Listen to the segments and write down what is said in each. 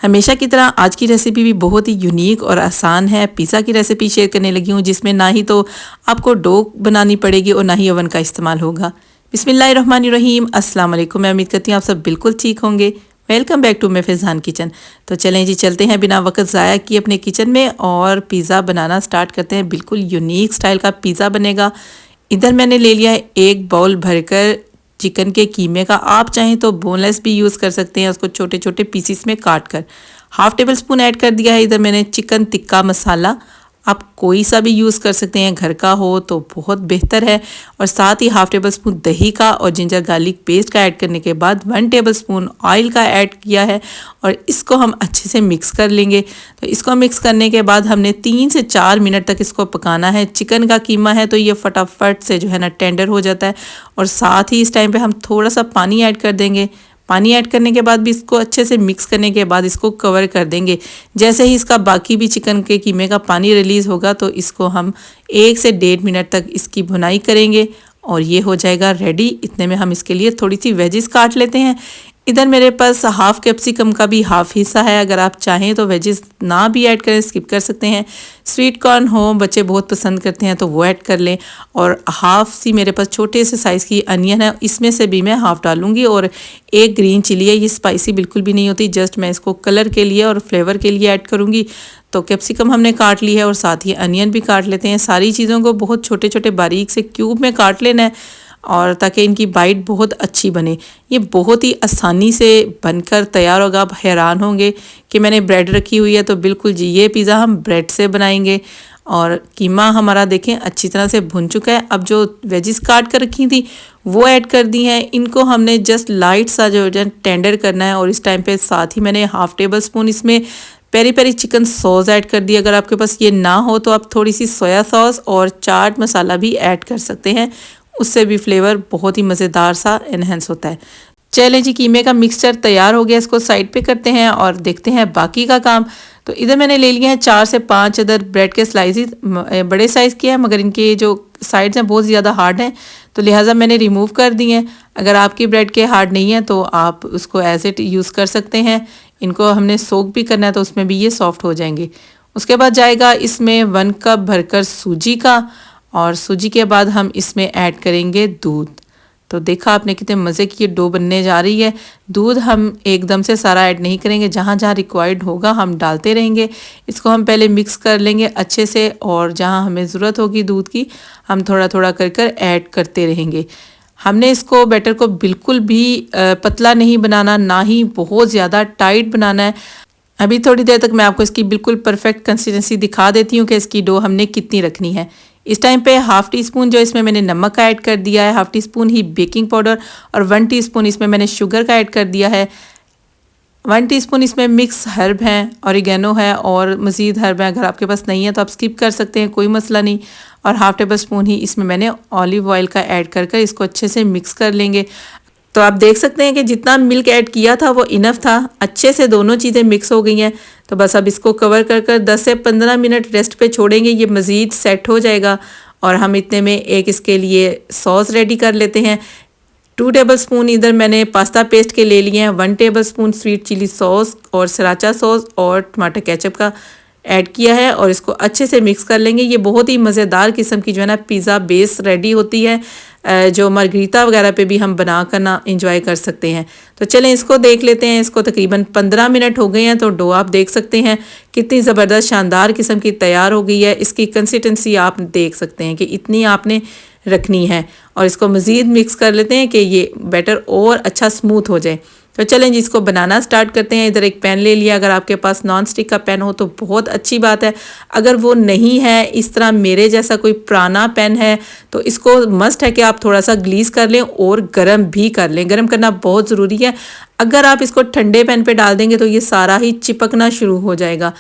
हमेशा की तरह आज की रेसिपी भी बहुत ही यूनिक और आसान है। पिज़्ज़ा की रेसिपी शेयर करने लगी हूँ जिसमें ना ही तो आपको डो बनानी पड़ेगी और ना ही ओवन का इस्तेमाल होगा। बिस्मिल्लाहिर्रहमानिर्रहीम, अस्सलाम वालेकुम। मैं उम्मीद करती हूँ आप सब बिल्कुल ठीक होंगे। Welcome back to my Faizan kitchen. तो चलें जी, चलते हैं बिना वक्त ज़ाया किए अपने किचन में और पिज़्ज़ा बनाना स्टार्ट करते हैं। बिल्कुल यूनिक स्टाइल का पिज़्ज़ा बनेगा। इधर मैंने ले लिया है एक बाउल भरकर चिकन के कीमे का। आप चाहें तो बोनलेस भी यूज़ कर सकते हैं, उसको छोटे छोटे पीसीस में काट कर। हाफ़ टेबल स्पून ऐड कर दिया है इधर मैंने चिकन टिक्का मसाला। आप कोई सा भी यूज़ कर सकते हैं, घर का हो तो बहुत बेहतर है। और साथ ही हाफ़ टेबल स्पून दही का और जिंजर गार्लिक पेस्ट का ऐड करने के बाद 1 टेबल स्पून ऑयल का ऐड किया है और इसको हम अच्छे से मिक्स कर लेंगे। तो इसको मिक्स करने के बाद हमने 3 से 4 मिनट तक इसको पकाना है। चिकन का कीमा है तो ये फटाफट से जो है ना टेंडर हो जाता है। और साथ ही इस टाइम पे हम थोड़ा सा पानी ऐड कर देंगे। पानी ऐड करने के बाद भी इसको अच्छे से मिक्स करने के बाद इसको कवर कर देंगे। जैसे ही इसका बाकी भी चिकन के कीमे का पानी रिलीज़ होगा तो इसको हम 1 से 1.5 मिनट तक इसकी भुनाई करेंगे और ये हो जाएगा रेडी। इतने में हम इसके लिए थोड़ी सी वेजिस काट लेते हैं। इधर मेरे पास हाफ़ कैप्सिकम का भी हाफ़ हिस्सा है। अगर आप चाहें तो वेजिस ना भी ऐड करें, स्किप कर सकते हैं। स्वीट कॉर्न हो, बच्चे बहुत पसंद करते हैं तो वो ऐड कर लें। और हाफ़ सी मेरे पास छोटे से साइज़ की अनियन है, इसमें से भी मैं हाफ़ डालूंगी। और एक ग्रीन चिली है, ये स्पाइसी बिल्कुल भी नहीं होती, जस्ट मैं इसको कलर के लिए और फ्लेवर के लिए ऐड करूँगी। तो कैप्सिकम हमने काट ली है और साथ ही अनियन भी काट लेते हैं। सारी चीज़ों को बहुत छोटे छोटे बारीक से क्यूब में काट लेना है और ताकि इनकी बाइट बहुत अच्छी बने। ये बहुत ही आसानी से बनकर तैयार होगा। आप हैरान होंगे कि मैंने ब्रेड रखी हुई है, तो बिल्कुल जी ये पिज़्ज़ा हम ब्रेड से बनाएंगे। और कीमा हमारा देखें अच्छी तरह से भुन चुका है। अब जो वेजिस काट कर रखी थी वो ऐड कर दी हैं। इनको हमने जस्ट लाइट सा जो है टेंडर करना है। और इस टाइम पे साथ ही मैंने हाफ़ टेबल स्पून इसमें peri peri chicken sauce add कर दी। अगर आपके पास ये ना हो तो आप थोड़ी सी सोया सॉस और चाट मसाला भी ऐड कर सकते हैं, उससे भी फ्लेवर बहुत ही मज़ेदार सा इन्हेंस होता है। चलें जी, कीमे का मिक्सचर तैयार हो गया, इसको साइड पे करते हैं और देखते हैं बाकी का काम। तो इधर मैंने ले लिए हैं 4 से 5 अदर ब्रेड के स्लाइसेस। बड़े साइज़ के हैं मगर इनके जो साइड्स हैं बहुत ज़्यादा हार्ड हैं, तो लिहाजा मैंने रिमूव कर दिए हैं। अगर आपकी ब्रेड के हार्ड नहीं है तो आप उसको एज इट यूज़ कर सकते हैं। इनको हमने सोक भी करना है तो उसमें भी ये सॉफ्ट हो जाएंगे। उसके बाद जाएगा इसमें 1 कप भरकर सूजी का और सूजी के बाद हम इसमें ऐड करेंगे दूध। तो देखा आपने कितने मज़े की ये डो बनने जा रही है। दूध हम एकदम से सारा ऐड नहीं करेंगे, जहाँ जहाँ रिक्वायर्ड होगा हम डालते रहेंगे। इसको हम पहले मिक्स कर लेंगे अच्छे से और जहाँ हमें ज़रूरत होगी दूध की हम थोड़ा थोड़ा कर कर ऐड करते रहेंगे। हमने इसको बैटर को बिल्कुल भी पतला नहीं बनाना, ना ही बहुत ज़्यादा टाइट बनाना है। अभी थोड़ी देर तक मैं आपको इसकी बिल्कुल परफेक्ट कंसिस्टेंसी दिखा देती हूँ कि इसकी डो हमने कितनी रखनी है। इस टाइम पे हाफ़ टी स्पून जो इसमें मैंने नमक का ऐड कर दिया है, हाफ़ टी स्पून ही बेकिंग पाउडर और 1 टीस्पून इसमें मैंने शुगर का ऐड कर दिया है। 1 टीस्पून इसमें मिक्स हर्ब हैं, ऑरिगेनो है और मज़ीद हर्ब हैं। अगर आपके पास नहीं है तो आप स्किप कर सकते हैं, कोई मसला नहीं। और हाफ़ टेबल स्पून ही इसमें मैंने ऑलिव ऑयल का ऐड कर कर इसको अच्छे से मिक्स कर लेंगे। तो आप देख सकते हैं कि जितना मिल्क ऐड किया था वो इनफ था। अच्छे से दोनों चीज़ें मिक्स हो गई हैं। तो बस अब इसको कवर कर कर 10 से 15 मिनट रेस्ट पे छोड़ेंगे, ये मज़ीद सेट हो जाएगा। और हम इतने में एक इसके लिए सॉस रेडी कर लेते हैं। 2 टेबल स्पून इधर मैंने पास्ता पेस्ट के ले लिए हैं, 1 tablespoon sweet chilli sauce और सराचा सॉस और टमाटर केचप का ऐड किया है और इसको अच्छे से मिक्स कर लेंगे। ये बहुत ही मज़ेदार किस्म की जो है ना पिज़्ज़ा बेस रेडी होती है, जो मार्गरीटा वगैरह पे भी हम बना कर ना इंजॉय कर सकते हैं। तो चलें इसको देख लेते हैं। इसको तकरीबन 15 मिनट हो गए हैं। तो डो आप देख सकते हैं कितनी ज़बरदस्त शानदार किस्म की तैयार हो गई है। इसकी कंसिस्टेंसी आप देख सकते हैं कि इतनी आपने रखनी है। और इसको मज़ीद मिक्स कर लेते हैं कि ये बैटर और अच्छा स्मूथ हो जाए। तो चलें जी, इसको बनाना स्टार्ट करते हैं। इधर एक पैन ले लिया। अगर आपके पास नॉन स्टिक का पैन हो तो बहुत अच्छी बात है। अगर वो नहीं है, इस तरह मेरे जैसा कोई पुराना पैन है, तो इसको मस्ट है कि आप थोड़ा सा ग्लीस कर लें और गर्म भी कर लें। गर्म करना बहुत ज़रूरी है। अगर आप इसको ठंडे पैन पे डाल देंगे तो ये सारा ही चिपकना शुरू हो जाएगा।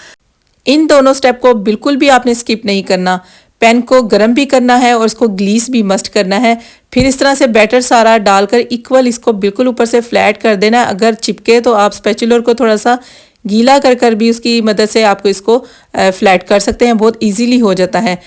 इन दोनों स्टेप को बिल्कुल भी आपने स्किप नहीं करना। पैन को गर्म भी करना है और इसको ग्लीस भी मस्ट करना है। फिर इस तरह से बैटर सारा डालकर इक्वल इसको बिल्कुल ऊपर से फ्लैट कर देना है। अगर चिपके तो आप स्पैचुलर को थोड़ा सा गीला कर कर भी उसकी मदद से आपको इसको फ्लैट कर सकते हैं, बहुत इजीली हो जाता है।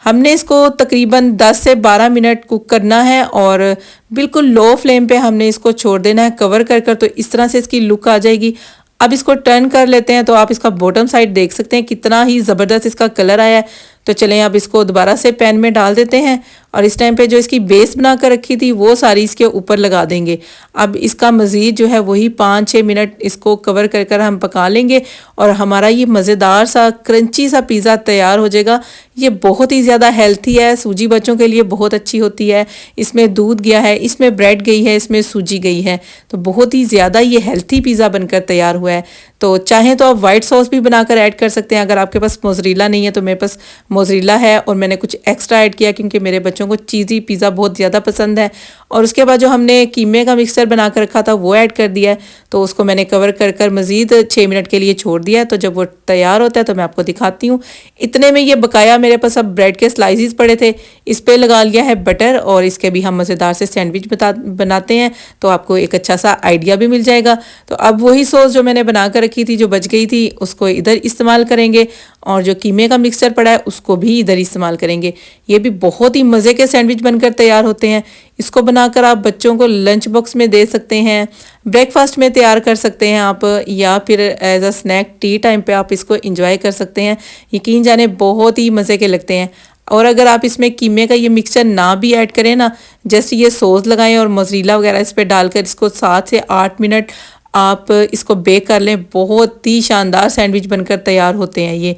हमने इसको तकरीबन 10 से 12 मिनट कुक करना है और बिल्कुल लो फ्लेम पे हमने इसको छोड़ देना है कवर कर कर। तो इस तरह से इसकी लुक आ जाएगी। अब इसको टर्न कर लेते हैं तो आप इसका बॉटम साइड देख सकते हैं कितना ही ज़बरदस्त इसका कलर आया है। तो चलें अब इसको दोबारा से पैन में डाल देते हैं और इस टाइम पे जो इसकी बेस बना कर रखी थी वो सारी इसके ऊपर लगा देंगे। अब इसका मज़ीद जो है वही 5-6 मिनट इसको कवर कर कर हम पका लेंगे और हमारा ये मज़ेदार सा क्रंची सा पिज़्ज़ा तैयार हो जाएगा। ये बहुत ही ज़्यादा हेल्थी है, सूजी बच्चों के लिए बहुत अच्छी होती है। इसमें दूध गया है, इसमें ब्रेड गई है, इसमें सूजी गई है, तो बहुत ही ज़्यादा ये हेल्थी पिज़्ज़ा बनकर तैयार हुआ है। तो चाहें तो आप वाइट सॉस भी बनाकर ऐड कर सकते हैं। अगर आपके पास मोज़रेला नहीं है तो मेरे पास मोज़रेला है और मैंने कुछ एक्स्ट्रा ऐड किया क्योंकि मेरे बच्चों को चीज़ी पिज़्ज़ा बहुत ज़्यादा पसंद है। और उसके बाद जो हमने कीमे का मिक्सचर बना कर रखा था वो ऐड कर दिया है, तो उसको मैंने कवर कर कर मज़ीद 6 मिनट के लिए छोड़ दिया है। तो जब वो तैयार होता है तो मैं आपको दिखाती हूँ। इतने में ये बकाया मेरे पास अब ब्रेड के स्लाइसिस पड़े थे, इस पर लगा लिया है बटर और इसके भी हम मज़ेदार से सैंडविच बनाते हैं तो आपको एक अच्छा सा आइडिया भी मिल जाएगा। तो अब वही सॉस जो मैंने बना कर रखी थी जो बच गई थी उसको इधर इस्तेमाल करेंगे और जो कीमे का मिक्सचर पड़ा है उसको भी इधर इस्तेमाल करेंगे। ये भी बहुत ही मज़े के सैंडविच बनकर तैयार होते हैं। इसको बनाकर आप बच्चों को लंच बॉक्स में दे सकते हैं, ब्रेकफास्ट में तैयार कर सकते हैं आप, या फिर as a snack tea time पे आप इसको इंजॉय कर सकते हैं। यकीन जाने बहुत ही मज़े के लगते हैं। और अगर आप इसमें कीमे का ये मिक्सचर ना भी ऐड करें ना, जैसे ये सॉस लगाएं और मोज़रेला वगैरह इस पर डालकर इसको 7 से 8 मिनट आप इसको बेक कर लें, बहुत ही शानदार सैंडविच बनकर तैयार होते हैं ये।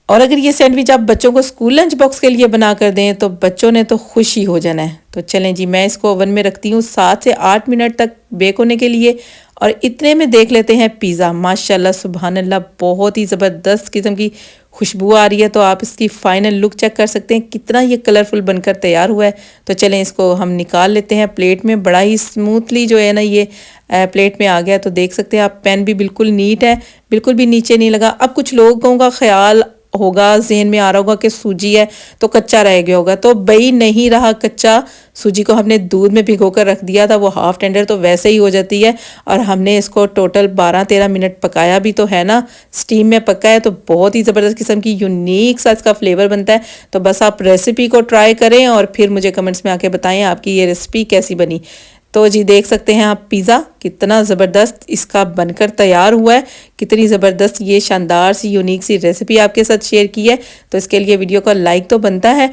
और अगर ये सैंडविच आप बच्चों को स्कूल लंच बॉक्स के लिए बना कर दें तो बच्चों ने तो खुश ही हो जाना है। तो चलें जी, मैं इसको ओवन में रखती हूँ 7 से 8 मिनट तक बेक होने के लिए और इतने में देख लेते हैं पिज़्ज़ा। माशाल्लाह सुभान अल्लाह, बहुत ही ज़बरदस्त किस्म की खुशबू आ रही है। तो आप इसकी फ़ाइनल लुक चेक कर सकते हैं कितना ये कलरफुल बनकर तैयार हुआ है। तो चलें इसको हम निकाल लेते हैं प्लेट में। बड़ा ही स्मूथली जो है ना ये प्लेट में आ गया। तो देख सकते हैं आप, पैन भी बिल्कुल नीट है, बिल्कुल भी नीचे नहीं लगा। अब कुछ लोगों का ख्याल होगा, जहन में आ रहा होगा कि सूजी है तो कच्चा रह गया होगा, तो भाई नहीं रहा कच्चा। सूजी को हमने दूध में भिगो कर रख दिया था, वो हाफ टेंडर तो वैसे ही हो जाती है। और हमने इसको टोटल 12-13 मिनट पकाया भी तो है ना, स्टीम में पका है, तो बहुत ही ज़बरदस्त किस्म की यूनिक सा इसका फ्लेवर बनता है। तो बस आप रेसिपी को ट्राई करें और फिर मुझे कमेंट्स में आके बताएं आपकी ये रेसिपी कैसी बनी। तो जी देख सकते हैं आप पिज़्ज़ा कितना ज़बरदस्त इसका बनकर तैयार हुआ है, कितनी ज़बरदस्त ये शानदार सी यूनिक सी रेसिपी आपके साथ शेयर की है। तो इसके लिए वीडियो का लाइक तो बनता है,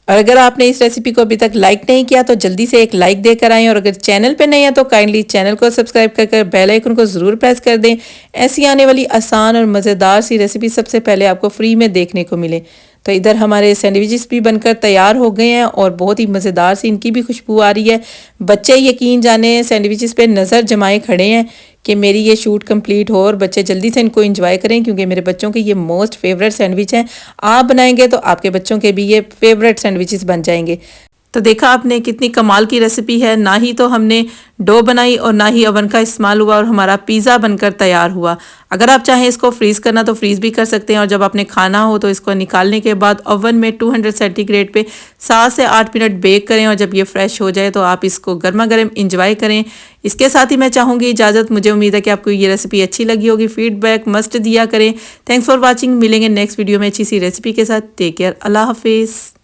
और अगर आपने इस रेसिपी को अभी तक लाइक नहीं किया तो जल्दी से एक लाइक देकर आएँ। और अगर चैनल पे नहीं है तो काइंडली चैनल को सब्सक्राइब कर बेल आइकन को ज़रूर प्रेस कर दें, ऐसी आने वाली आसान और मज़ेदार सी रेसिपी सबसे पहले आपको फ्री में देखने को मिले। तो इधर हमारे सैंडविचेस भी बनकर तैयार हो गए हैं और बहुत ही मज़ेदार सी इनकी भी खुशबू आ रही है। बच्चे यकीन जाने सैंडविचेस पे नज़र जमाए खड़े हैं कि मेरी ये शूट कंप्लीट हो और बच्चे जल्दी से इनको एंजॉय करें, क्योंकि मेरे बच्चों के ये मोस्ट फेवरेट सैंडविच हैं। आप बनाएंगे तो आपके बच्चों के भी ये फेवरेट सैंडविचेस बन जाएंगे। तो देखा आपने कितनी कमाल की रेसिपी है, ना ही तो हमने डो बनाई और ना ही ओवन का इस्तेमाल हुआ और हमारा पिज़्ज़ा बनकर तैयार हुआ। अगर आप चाहें इसको फ्रीज़ करना तो फ्रीज़ भी कर सकते हैं, और जब आपने खाना हो तो इसको निकालने के बाद ओवन में 200 सेंटीग्रेड पे 7 से 8 मिनट बेक करें, और जब ये फ्रेश हो जाए तो आप इसको गर्मा गर्म इंजॉय करें। इसके साथ ही मैं चाहूँगी इजाज़त। मुझे उम्मीद है कि आपको ये रेसिपी अच्छी लगी होगी। फीडबैक मस्ट दिया करें। Thanks for watching. मिलेंगे नेक्स्ट वीडियो में अच्छी सी रेसिपी के साथ। टेक केयर, अल्लाह हाफिज़।